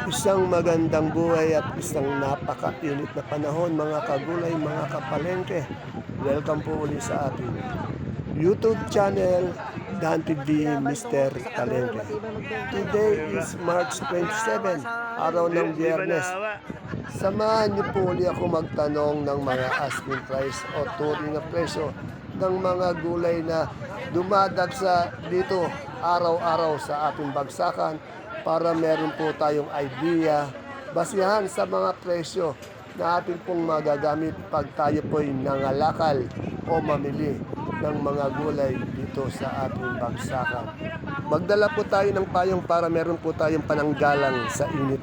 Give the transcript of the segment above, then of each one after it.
Isang magandang buhay at isang napaka-init na panahon mga kagulay, mga kapalengke. Welcome po ulit sa ating YouTube channel, Dan TV Mr. Palengke. Today is March 27, araw ng Biyernes. Samahan niyo po ulit ako magtanong ng mga asking price o turing na presyo ng mga gulay na dumadagsa dito araw-araw sa ating bagsakan para meron po tayong idea basihan sa mga presyo na ating pong magagamit pag tayo po'y nangalakal o mamili ng mga gulay dito sa ating bagsakan. Magdala po tayo ng payong para meron po tayong pananggalang sa init.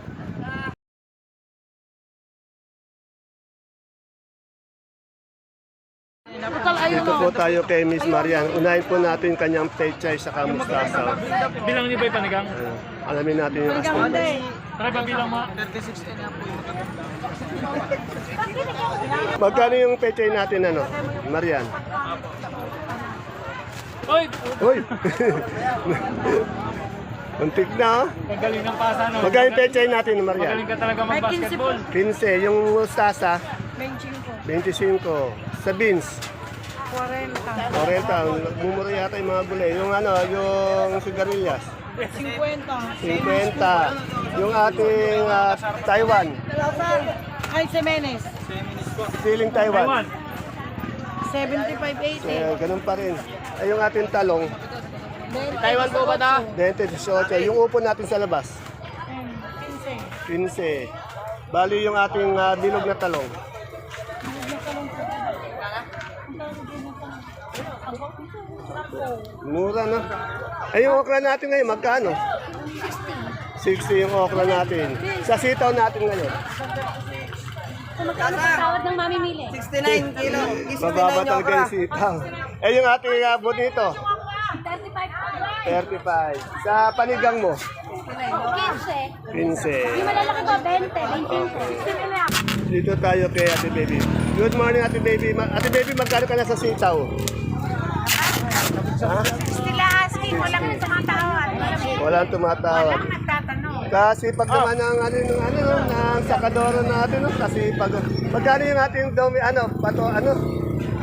Dito po tayo kay Miss Marian. Unahin po natin kanyang pechay sa kamustasaw. Bilang niyo ba yung panigang? Alamin natin yung asking price. Tara pa bilang mo. Magkano yung pechay natin, Marian? Oy! Uy! Untik na, oh. Magaling ng pasa, no? Magkano yung pechay natin, Marian? Magaling ka talaga mag-basketball. 15. Yung mustasa, 25. 25. Sa beans, 40. 40. Mumura yata yung mga gulay. Yung sigarilyas, 50. 50. Yung ating Taiwan, Ay, Semenes. siling Taiwan. 75-80. Ganun pa rin. Ay, yung ating talong, Taiwan po ba na? 20-18. Yung upo natin sa labas, 15. Bali yung ating bilog na talong. Mura, no? Ay, yung okra natin ngayon, magkano? 60 yung okra natin. Sa sitaw natin ngayon, Magkano sa tawad ng mamimili? 69 kilo. mababa talaga yung sitaw. Eh, yung ating bonito, 35. 35. Sa panigang mo, 15. 15. Yung malalaki ko, 20. 25. 16 Dito tayo kay Ate Baby. Good morning, Ate Baby. Ate Baby, magkano ka na sa sitaw? Ha? Sila asking, walang tumatawad. Walang tumatawad. Walang nagtatanong. Kasi pag naman ng ng sakadoro natin, no? Kasi pag magkano yung ating domi,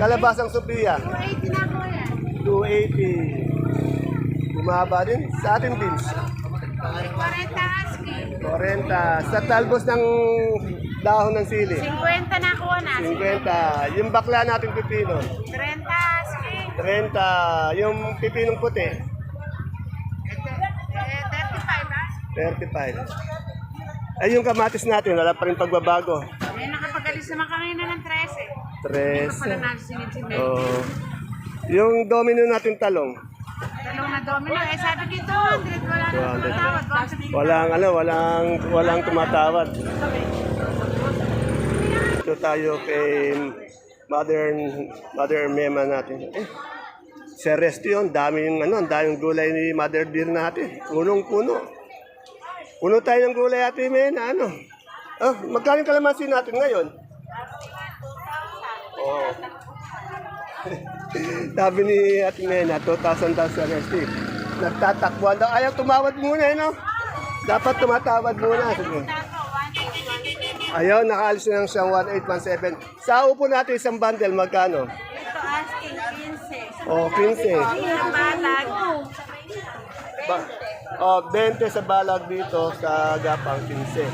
kalabasang Sophia? 280 na po yan. 280. Bumaba din sa ating beans. 40 asking. 40. Sa talbos ng dahon ng sili. 50 na kuha na. 50. Yung bakla nating pipino. 30 asking. 30. Yung pipinong puti. 35 asking. 35. Ay, yung kamatis natin, wala pa rin pagbabago. May nakapagalis naman kanina ng 13. Ito pala 13. natin sinit-sinit. Oh. Yung domino natin talong. Dalawang na domino. Eh, sabi dito, 100. Wala na 200. tumatawad. Walang tumatawad. Ito tayo kay Mother Mema natin. Sa resto yun, daming gulay ni Mother Dear natin. Punong-puno. Puno tayo ng gulay Ate Mena, magkano kalamansi natin ngayon? Oh. Sabi ni Ate Mena, 2,000 daw sa resto. Nagtatakbuhan daw. Ayaw tumawad muna, Dapat tumatawad muna. Sige. Ayaw, nakaalis na lang siyang 1,817. Sa upo natin isang bundle, magkano? Ito asking 15. Oh, 15. Ang balag. 20 sa balag dito sa Gapang 15.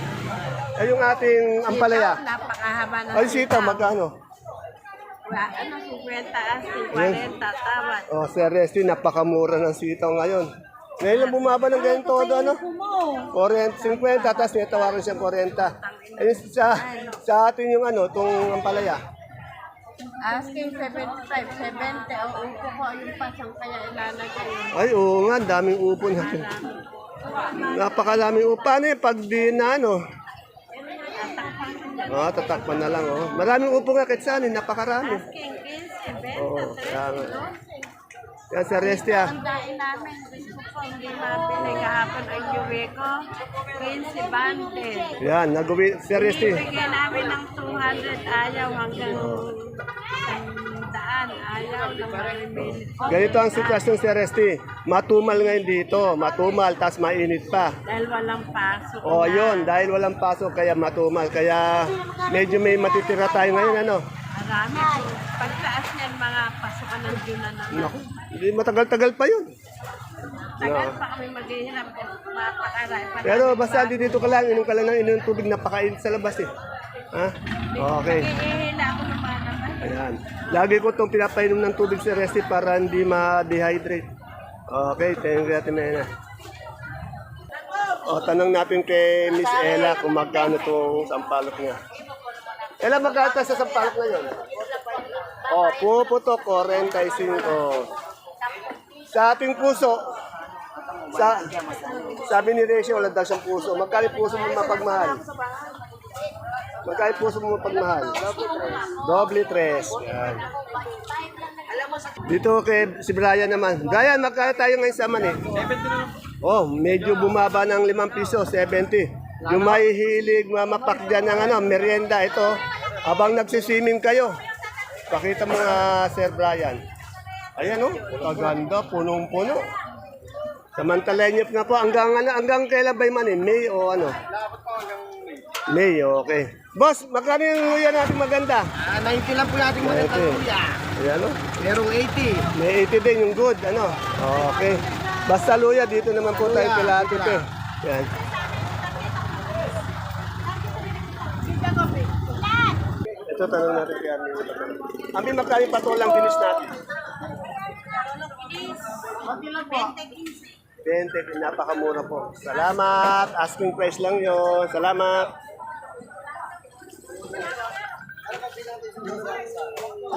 Ay, yung ating ampalaya. Napakahaba ng Ay, sitaw, magkano? 50 asking, 40 tawad. Oh, Sir Resty, napakamura ng sitaw ngayon. Ngayon lang bumaba ng ganyan todo, 40, 50, tapos may tawaran siyang 40. Ayun sa atin yung itong ampalaya. Asking 75, 70. Ang upo ko yung pasang kaya ilalagay yun. Ay, oo nga, ang daming upo natin. Napakalaming upo. Paano pag di na, tatakpan na lang, Maraming upo nga kahit saan, napakarami. Asking 15, 20, Oo, 30. tama. Yan sa Restia. Ang dain namin, gusto ko hindi mabili. Kahapon ay yuwi ko, 15 bundle. Yan, nag-uwi si Restia. Bigyan namin ng 200 ayaw hanggang 100. Yan, ayaw na mamimili. Ganito ang sitwasyon si Resty. Matumal ngayon dito. Matumal, tas mainit pa. Dahil walang pasok. O yun, dahil walang pasok, kaya matumal. Kaya medyo may matitira tayo ngayon, ano? Marami po. Pagtaas niyan, mga pasokan ng Juna na. Naku, hindi matagal-tagal pa yun. Tagal pa kami maghihirap. Mapakaray. Pero basta dito ka lang, inom ka lang ng inom ng tubig, napakainit sa labas eh. Ha? Okay. Ihihila ako ng mga naman. Ayan. Lagi ko itong pinapainom ng tubig si Resty para hindi ma-dehydrate. Okay, thank you Ate Mena. O, tanong natin kay Miss Ella kung magkano itong sampalok niya. Ella, magkano sa sampalok ngayon? O, puputo, 45. Sa ating puso, sabi ni Resty, wala daw siyang puso. Magkano puso mo mapagmahal? Magkano puso mo mapagmahal? Doble tres. Yan. Dito kay si Brian naman. Brian, magkano tayo ngayon sa mani? 70 naman. Oh, medyo bumaba ng 5 piso, 70. Yung mahihilig mamapak dyan ng merienda, ito. Habang nagsiswimming kayo. Pakita mo nga, Sir Brian. Ayan oh, kaganda, punong-puno. Samantalayan niyo nga po, hanggang kailan ba yung mani? May o ano? May, okay. Boss, magkano yung luya natin maganda? 90 lang po natin muna 90. kuya. Ayan o. Merong 80. May 80 din yung good, ano? Okay. Basta luya, dito naman po tayo kila Ate Pe. Yan. Ito, tanong natin kay Ami. Ami, magkano yung patulang finish natin? 20, napakamura po. Salamat. Asking price lang yun. Salamat.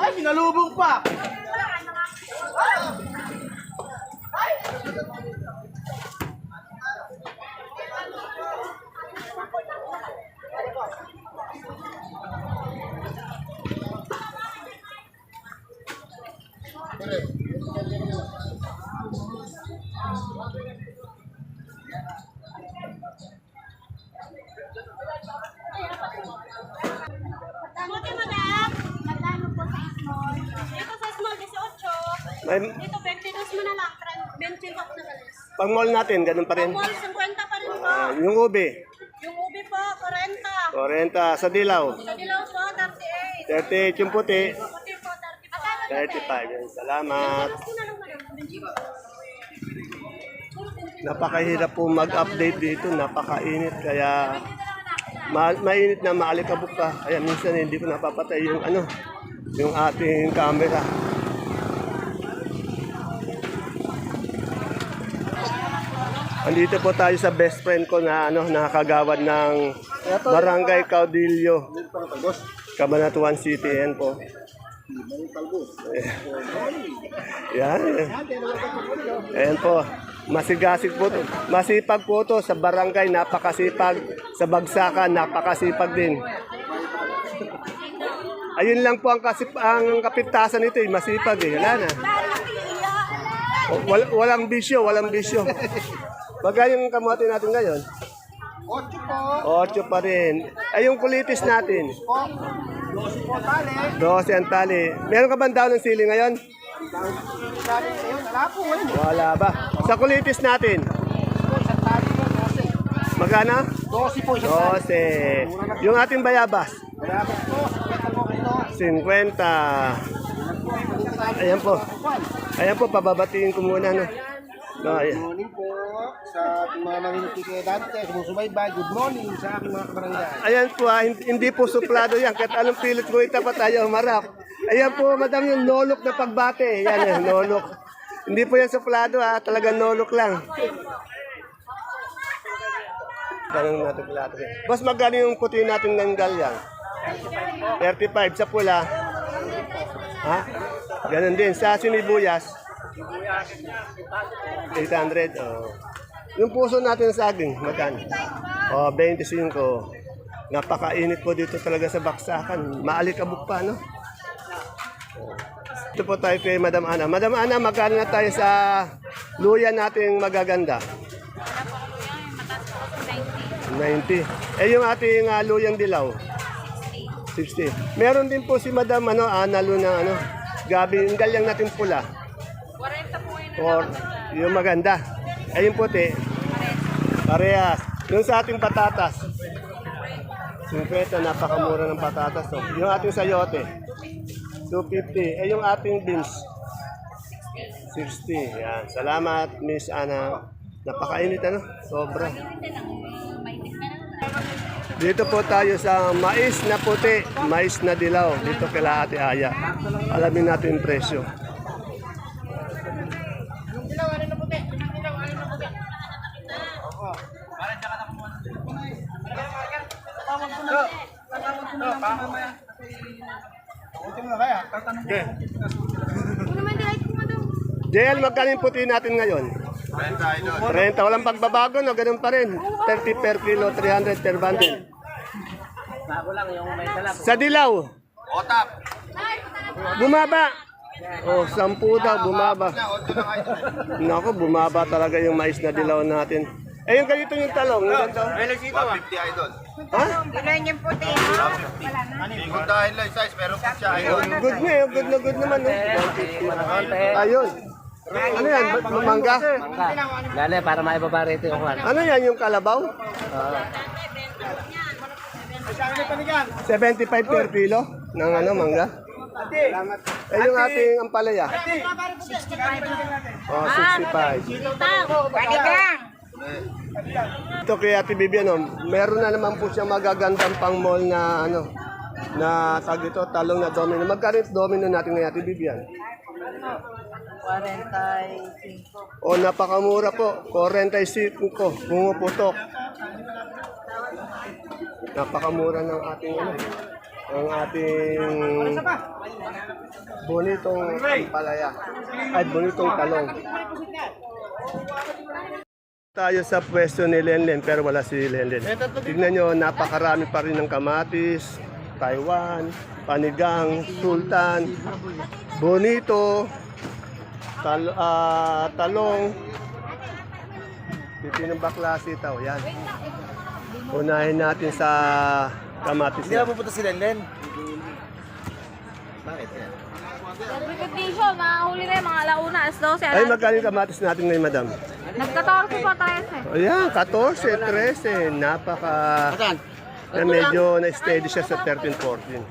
Ay, pinalubog pa! Kamote, madam. Magkano po sa small? Dito sa small, 18. May, Dito, 22 mo na lang. 20 box na galas. pang mall natin, ganun pa rin. Mall, 50 pa rin po. Yung ube, Yung ubi po, 40. 40. Sa dilaw, Sa dilaw po, 38. 38. Yung puti, Puti po, 35. 35. Yan. Salamat. Gusto na lang, madam. Napakahirap po mag-update dito, napakainit kaya mainit na maalikabok ka. Kaya minsan hindi ko napapatay yung yung ating camera. Andito po tayo sa best friend ko na nakakagawad ng Barangay Caudillo, Cabanatuan City. Yan po. Yan. Ayan po. Masigasig po to. Masipag po to sa barangay, napakasipag. Sa bagsakan, napakasipag din. Ayun lang po ang kapitasan nito, masipag eh. Wala na. Walang bisyo, walang bisyo. Magkano yung kamote natin ngayon? 8 po. 8 pa rin. Ay, yung kulitis natin. 12 po tali. 12 ang tali. Meron ka bang daw ng sili ngayon? Tali ngayon, wala po ngayon. Wala ba? Sa kulitis natin, Isang tali po, 12. magkano? 12 po, isang tali. 12. Yung ating bayabas, Wala po, 50 po kilo. 50. Ayan po. Ayan po, pababatiin ko muna. No? No, Good ayan. morning po sa ating mga maniniti kay Dante, sumusubaybay. Good morning sa aking mga kabarangay. Ayan po, hindi po suplado yan. Kahit anong pilit ko itapat tayo, marap. Ayan po, madam, yung nolok na pagbate. Yan, nolok. Hindi po yan suplado, talagang nolok lang. Tanong natin pala. Boss, magkano yung puti natin ng galyang? 35 sa pula. Ha? Ganun din. Sa sinibuyas? 800. Oh. Yung puso natin sa saging, magkano? Oh, 25. Napakainit po dito talaga sa baksakan. Maalikabok pa, no? Ito po tayo kay Madam Ana. Madam Ana, magkano na tayo sa luya nating magaganda? 90. Eh, yung ating luyang dilaw? 60. Meron din po si Madam Ana Lu ng Gabi, yung galyang natin pula. 40 po yun. Or yung maganda. Ay yung puti. Parehas. Yung sa ating patatas. 50, napakamura ng patatas. Oh. Yung ating sayote. 250. Yung ating beans. 60. Yan. Salamat, Miss Ana. Napakainit ano? Sobra. Dito po tayo sa mais na puti, mais na dilaw. Dito kila Ate Aya. Alamin natin yung presyo. JL, magkano yung puti natin ngayon? 30, walang pagbabago, no? Ganun pa rin. 30 per kilo, 300 per bundle. Sa dilaw? Bumaba. Oh, 10 daw, bumaba. Naku, bumaba talaga yung mais na dilaw natin. Eh, yung ganito yung talong, yung ganito. 150 idol. Ha? Ilan yung puti? Ikot dahil lang size, pero kung siya idol. Good na eh, good na good naman. No? 150. Ayun. Ano yan? Mangga? Lalo, para maibaba rito yung kwan. Ano yan, yung kalabaw? 75 per kilo ng ano, mangga? Eh, yung ating ampalaya? 65. Oh, 65. Panigang! Ito kay Ate Bibi, ano, meron na naman po siyang magagandang pang mall na ano, na tag ito, talong na domino. Magkano yung domino natin kay Ate Bibi yan? 45. O, napakamura po. 45 pumuputok. Napakamura ng ating ano, ang ating bonitong palaya. Ay, bonitong talong. Tayo sa pwesto ni Lenlen pero wala si Lenlen. Tignan nyo, napakarami pa rin ng kamatis, Taiwan, panigang, sultan, bonito, talong, pipinong bakla, sitaw. Yan. Unahin natin sa kamatis. Hindi na pupunta si Lenlen. Bakit yan? Repetition, mahuli na yung mga alauna, as 12. Ay, magkano yung kamatis natin ngayon, madam? Nagka-torso po, 13. Ayan, 14, 13. Napaka... Na medyo na-steady siya sa 13, 14.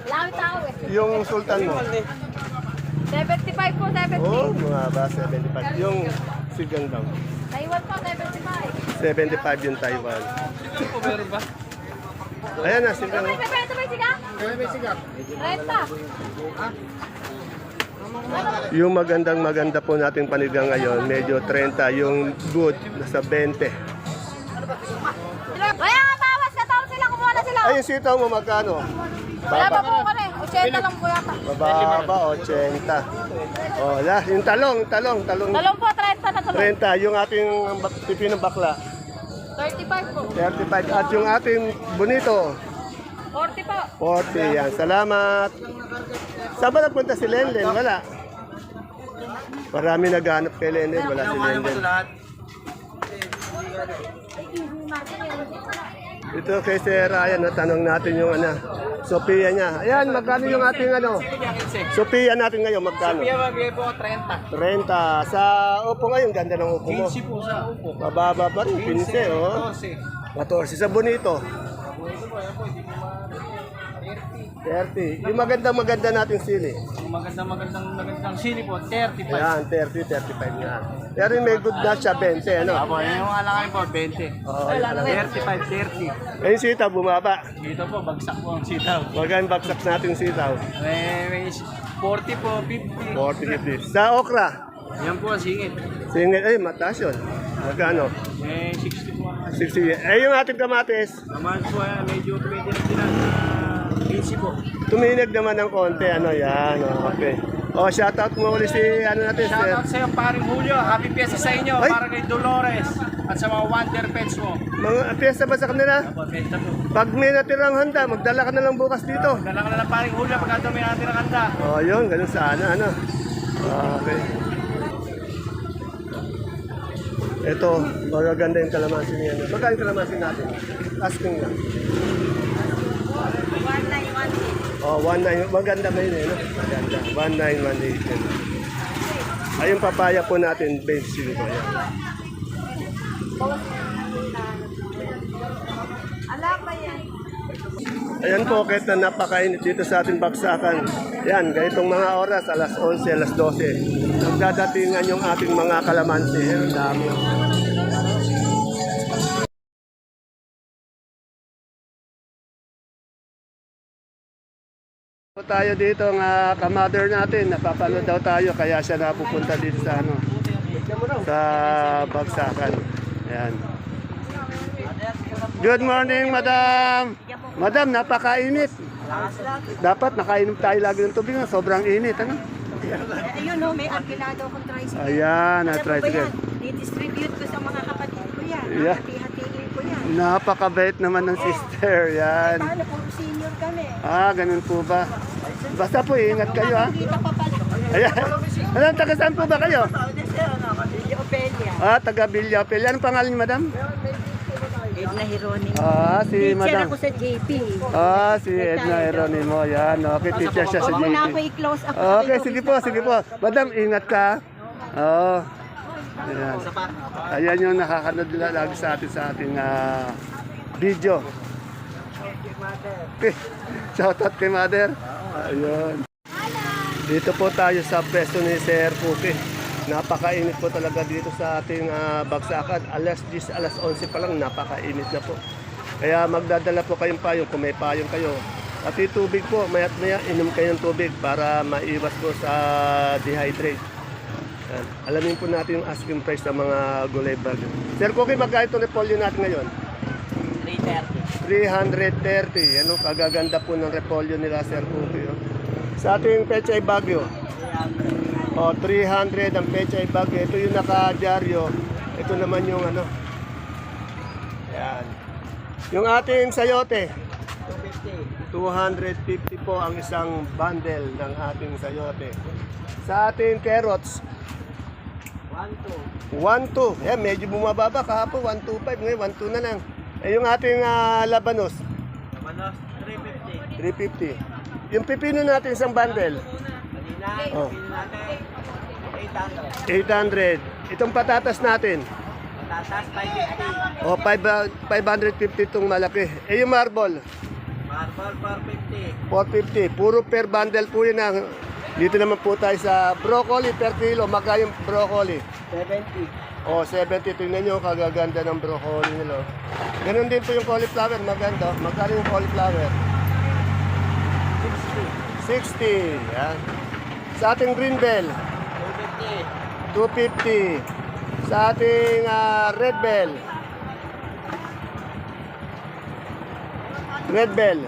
Lami tao eh. Yung sultan mo? 75 po, 70. Oh, mga ba, 75. Yung sigang daw. Taiwan po, 75. 75 yung Taiwan. Ayan na, sigang. May sigang? 30. Yung maganda po nating panigang ngayon, medyo 30. Yung good, nasa 20. Kaya nga bawas na taon sila, kumuha na sila. Ay, yung sitaw mo magkano? Wala pa po ko na eh. 80 lang po yata. Bababa, 80. Oh, yung talong. Talong po, 30 na talong. 30. Yung ating pipinong bakla. 35 po. 35. At yung ating bonito, 40 po. 40. Yan. Salamat. Saan ba nagpunta si Lenlen? Wala. Marami naghanap kay Lenlen. Wala si Lenlen. Ito kay Sir Ryan, tanong natin yung ano, Sophia niya. Ayan, magkano yung ating ano? Sophia natin ngayon, magkano? Sophia magbigay po 30. 30. Sa upo ngayon, ganda ng upo mo. 15 po sa upo. Mababa pa rin, 15, oh. 14 sa bonito. 30. Yung maganda nating sili. Yung magandang sili po, 35. Ayan, 30, 35 nga. Pero yung may good na siya, 20, ano? Apo, yung alakay po, 20. Oo, yan. 35, 30. Ayun sitaw, bumaba. Dito po, bagsak po ang sitaw. Magandang bagsak natin sitaw. May 40 po, 50. 40, 50. Sa okra, Yan po ang singit. singit, ay, mataas yun. Magkano? May 60 po. 60. Eh, yung ating kamatis, Naman po, medyo pwede na sila 15 po. tuminig naman ng konti, ano, yan, okay. O, shoutout mo ulit si, ano natin, sir. Shoutout sa iyo, paring Julio. Happy Fiesta sa inyo. Ay! Para kay Dolores. At sa mga Wonder Pets mo. Mga piyesta ba sa kanila? Apo, fiesta po. Pag may natirang handa, magdala ka na lang bukas dito. Dala ka na lang paring Julio pagka may natin ang handa. O, yun, ganun sana, ano. Okay. Ito, magaganda yung kalamansi niya. Magkano yung kalamansi natin? Asking lang. 191. Oh, 1.9. Maganda ngayon eh, no? Maganda. 1.9, 1.8 yun. Ayun papaya po natin, 25. Yan. Ala pa yan. Ayan po, kahit na napakainit dito sa ating baksakan. Yan, ganitong mga oras, alas 11, alas 12. Nagdadatingan yung ating mga kalamansi. Ang dami. Tayo dito nga ka-mother natin, napapanood daw tayo kaya siya napupunta dito sa ano sa bagsakan. Ayan. Good morning, madam. Madam, napakainit. Dapat nakainom tayo lagi ng tubig, sobrang init, ano? Ayun o, may akinado kong tricycle. Ayan, Alam mo ba tricycle. yan? Didistribute ko sa mga kapatid ko yan. Yeah. Hati-hatiin ko yan. Napakabait naman ng sister, yan. Paano, puro senior kami. Ah, ganun po ba? Basta po, ingat kayo ha. Kita pa pala. Ayan. Alam, taga saan po ba kayo? Yung Opelia. Ah, taga Villapel. Anong pangalan niyo, madam? Edna Hironi. Ah, si Teacher madam. ako sa JP. Ah, si Edna Eronimo. Yan, okay, teacher siya sa Huwag mo na ako JP. i-close ako. Okay, sige po, sige po. Madam, ingat ka. Oo. Ayan. Ayan yung nakakanood nila lagi sa ating video. Okay. Shoutout kay mother. Ayun. Dito po tayo sa pwesto ni Sir Puki. Napakainit po talaga dito sa ating bagsakan. Alas 10, alas 11 pa lang, napakainit na po. Kaya magdadala po kayong payong kung may payong kayo. At yung tubig po, maya't maya, inom kayo ng tubig para maiwas po sa dehydrate. Yan. Alamin po natin yung asking price ng mga gulay bag. Sir Puki, magkano itong repolyo natin ngayon? 330. Ano, kagaganda po ng repolyo nila, Sir Puki. Oh. Sa ating Pechay Bagyo. 300 ang Pechay Bagyo. Ito yung naka-dyaryo. Ito naman yung ano. Yan. Yung ating sayote. 250 po ang isang bundle ng ating sayote. Sa ating carrots. 1.2. Eh, medyo bumababa kahapon. 1.25. Ngayon, 1.2 na lang. Eh, yung ating labanos. 350. Yung pipino natin isang bundle. Oh. 800. Itong patatas natin. Tatas 550. Oh, 550 itong malaki. Eh, yung marble. Marble 450. 450. Puro per bundle po yun ang. Dito naman po tayo sa broccoli per kilo. Magkano yung broccoli? 70. Oh, 70. Tingnan nyo, kagaganda ng broccoli nila. Ganun din po yung cauliflower. Maganda. Magkano yung cauliflower? 60. Yan. Sa ating green bell. 250. Sa ating red bell. Red bell.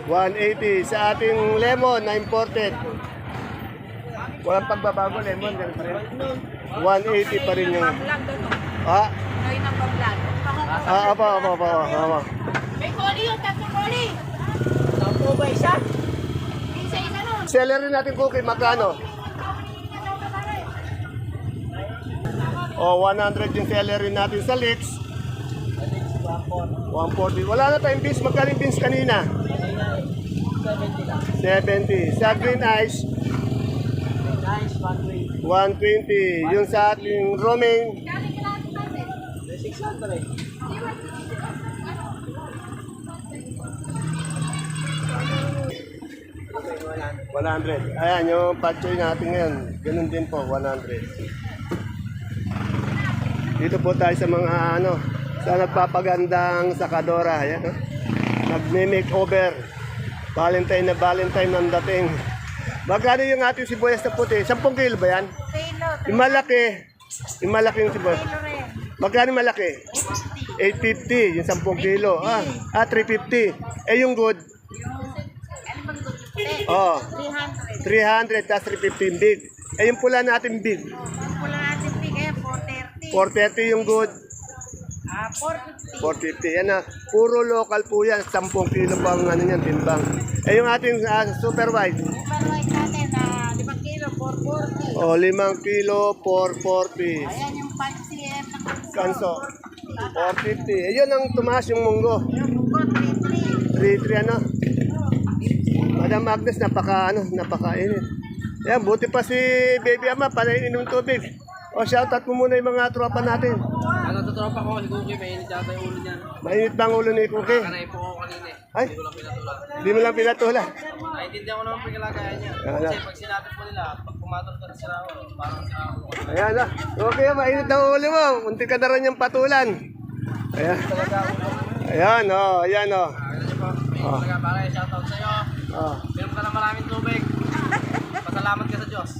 180. Sa ating lemon na imported. Walang pagbabago, lemon. 180 pa rin yung... Ah? Apa. May koli yung tatlo koli. Sampo ba isa? Isa-isa nun. Celery natin cookie, magkano? O, 100 yung celery natin sa leeks. 140. Wala na tayong beans. Magkano yung beans kanina? 70. Sa green ice, 120. Yung sa ating romaine, 100. Ayan, yung patchoy natin ngayon, ganun din po, 100. Dito po tayo sa mga sa nagpapagandang sakadora. Ayan, nagme-makeover. Valentine na Valentine ang dating. Magkano yung ating sibuyas na puti? 10 kilo ba yan? Yung malaki. Yung malaki yung sibuyas. Magkano yung malaki? 850. Yung 10 kilo. 350. Eh yung good? Oh, 300 tas 350 yung big. Eh yung pula natin big. Pula natin bigay, 430. 430 yung good. 450. 450. Yan na. Puro local po yan. 10 kilo po ang ano yan, timbang. Eh yung ating super white. Super white natin, 5 kilo, 440. Oh, 5 kilo, 440. Ayan yung 5 cm na Kanso. 450. Eh yun ang tumaas yung munggo. Yung buko, 33. 33 ano? Madam Agnes, napakainit. Yan, buti pa si Baby Ama, panay inom tubig. O, shoutout mo muna yung mga tropa natin. Ano sa tropa ko, si Cookie, mainit yata yung ulo niya. Mainit ba ang ulo ni Cookie? Kanay po ako kanina eh. Ay, Hindi ko lang pinatulad. hindi mo lang pinatula. Naiintindihan ko naman po yung kalagayan niya. Ano? Kasi pag sinabi po nila, pag pumatol ka na sila ako, parang sila ako. Ayan na. Okay, mainit ang ulo mo. Munti ka na rin yung patulan. Ayan. Ayan, oh. Ayan, oh. Ganun niyo po. Mainit talaga. Bakit, shoutout sa'yo. Oh. Meron ka na maraming tubig. Pasalamat ka sa Diyos.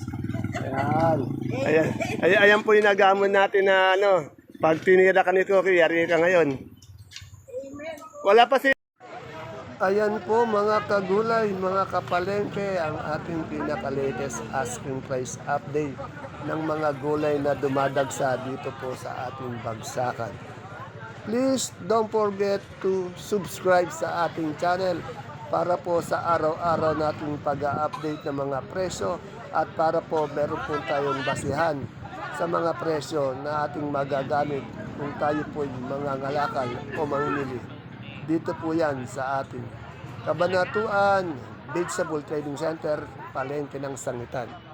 Ayan. Ayan po yung nagamon natin na pag tinira ka ni Cookie, yari ka ngayon. Wala pa si... Ayan po mga kagulay, mga kapalengke, ang ating pinaka-latest asking price update ng mga gulay na dumadagsa dito po sa ating bagsakan. Please don't forget to subscribe sa ating channel para po sa araw-araw nating pag-update ng mga presyo at para po meron po tayong basihan sa mga presyo na ating magagamit kung tayo po yung mga ngalakal o mamimili. Dito po yan sa ating Kabanatuan Vegetable Trading Center, Palengke ng Sangitan.